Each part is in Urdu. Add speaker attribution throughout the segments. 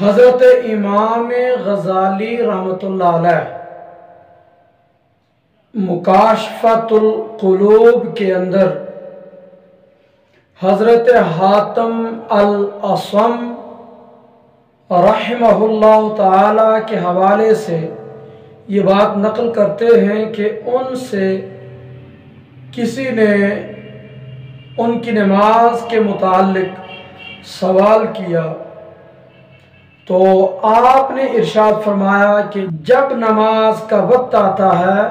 Speaker 1: حضرت امام غزالی رحمۃ اللہ علیہ مکاشفۃ القلوب کے اندر حضرت حاتم الاصم رحمہ اللہ تعالی کے حوالے سے یہ بات نقل کرتے ہیں کہ ان سے کسی نے ان کی نماز کے متعلق سوال کیا تو آپ نے ارشاد فرمایا کہ جب نماز کا وقت آتا ہے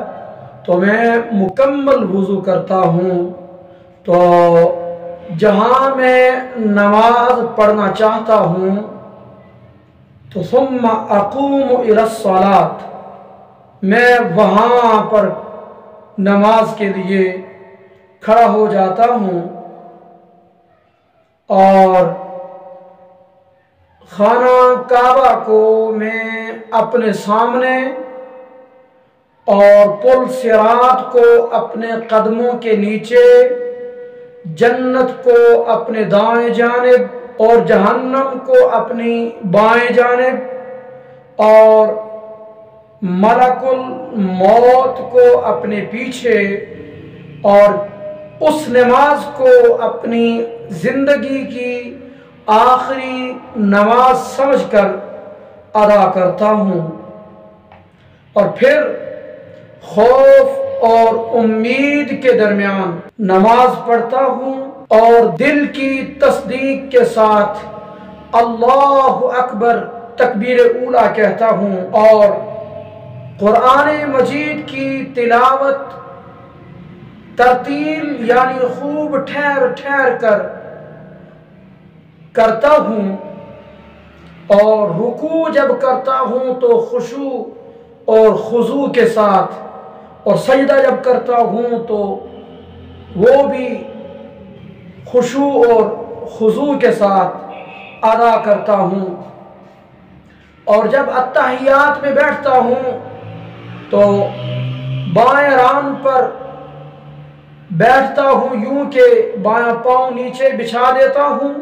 Speaker 1: تو میں مکمل وضو کرتا ہوں، تو جہاں میں نماز پڑھنا چاہتا ہوں تو ثم اقوم الی الصلاۃ، میں وہاں پر نماز کے لیے کھڑا ہو جاتا ہوں اور خانہ کعبہ کو میں اپنے سامنے اور پل صراط کو اپنے قدموں کے نیچے، جنت کو اپنے دائیں جانب اور جہنم کو اپنی بائیں جانب اور ملک الموت کو اپنے پیچھے، اور اس نماز کو اپنی زندگی کی آخری نماز سمجھ کر ادا کرتا ہوں، اور پھر خوف اور امید کے درمیان نماز پڑھتا ہوں اور دل کی تصدیق کے ساتھ اللہ اکبر تکبیر اولیٰ کہتا ہوں، اور قرآن مجید کی تلاوت ترتیل یعنی خوب ٹھہر ٹھہر کر کرتا ہوں، اور رکوع جب کرتا ہوں تو خشوع اور خضوع کے ساتھ، اور سجدہ جب کرتا ہوں تو وہ بھی خشوع اور خضوع کے ساتھ ادا کرتا ہوں، اور جب اتحیات میں بیٹھتا ہوں تو بائیں ران پر بیٹھتا ہوں، یوں کہ بایاں پاؤں نیچے بچھا دیتا ہوں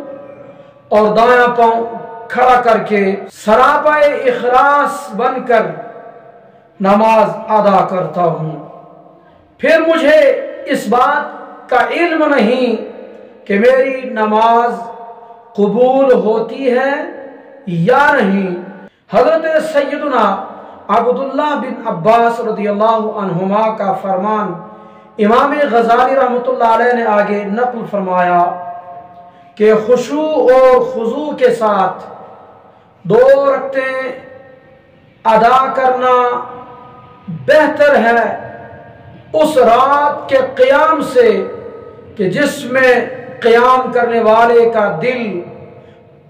Speaker 1: اور دایاں پاؤں کھڑا کر کے سراپائے اخلاص بن کر نماز ادا کرتا ہوں۔ پھر مجھے اس بات کا علم نہیں کہ میری نماز قبول ہوتی ہے یا نہیں۔ حضرت سیدنا عبداللہ بن عباس رضی اللہ عنہما کا فرمان امام غزالی رحمۃ اللہ علیہ نے آگے نقل فرمایا کہ خشوع اور خضوع کے ساتھ 2 رکعتیں ادا کرنا بہتر ہے اس رات کے قیام سے کہ جس میں قیام کرنے والے کا دل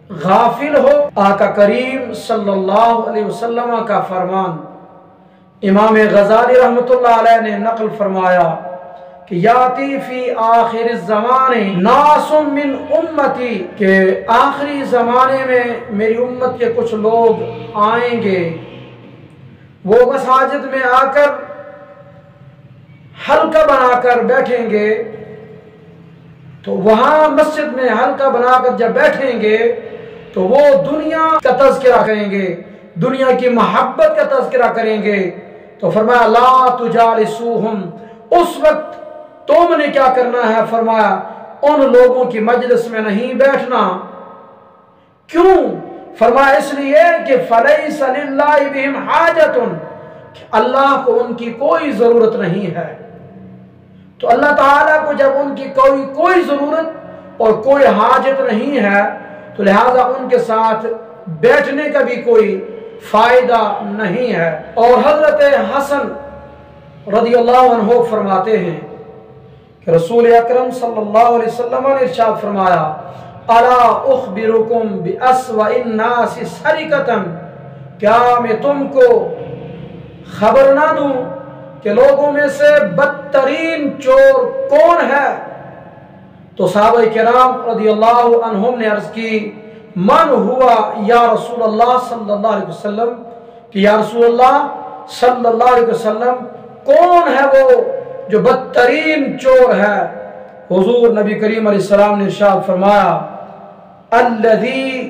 Speaker 1: غافل ہو۔ آقا کریم صلی اللہ علیہ وسلم کا فرمان امام غزالی رحمۃ اللہ علیہ نے نقل فرمایا کہ یاتی فی آخر الزمان ناس من امتی، کہ آخری زمانے میں میری امت کے کچھ لوگ آئیں گے، وہ مساجد میں آ کر حلقہ بنا کر بیٹھیں گے، تو وہاں مسجد میں حلقہ بنا کر جب بیٹھیں گے تو وہ دنیا کا تذکرہ کریں گے، دنیا کی محبت کا تذکرہ کریں گے، تو فرمایا لا تجالسوہم، اس وقت تم نے کیا کرنا ہے؟ فرمایا ان لوگوں کی مجلس میں نہیں بیٹھنا۔ کیوں؟ فرمایا اس لیے کہ فلیس للہ بہم حاجۃ، اللہ کو ان کی کوئی ضرورت نہیں ہے۔ تو اللہ تعالیٰ کو جب ان کی کوئی ضرورت اور کوئی حاجت نہیں ہے تو لہذا ان کے ساتھ بیٹھنے کا بھی کوئی فائدہ نہیں ہے۔ اور حضرت حسن رضی اللہ عنہ فرماتے ہیں کہ رسول اکرم صلی اللہ علیہ وسلم نے ارشاد فرمایا الا اخبرکم باسوأ الناس سرقۃ، کیا میں تم کو خبر نہ دوں کہ لوگوں میں سے بدترین چور کون ہے؟ تو صحابہ کرام رضی اللہ عنہم نے عرض کی من ہوا یا رسول اللہ صلی اللہ علیہ وسلم، کہ یا رسول اللہ صلی اللہ علیہ وسلم کون ہے وہ جو بدترین چور ہے؟ حضور نبی کریم علیہ السلام نے ارشاد فرمایا الذی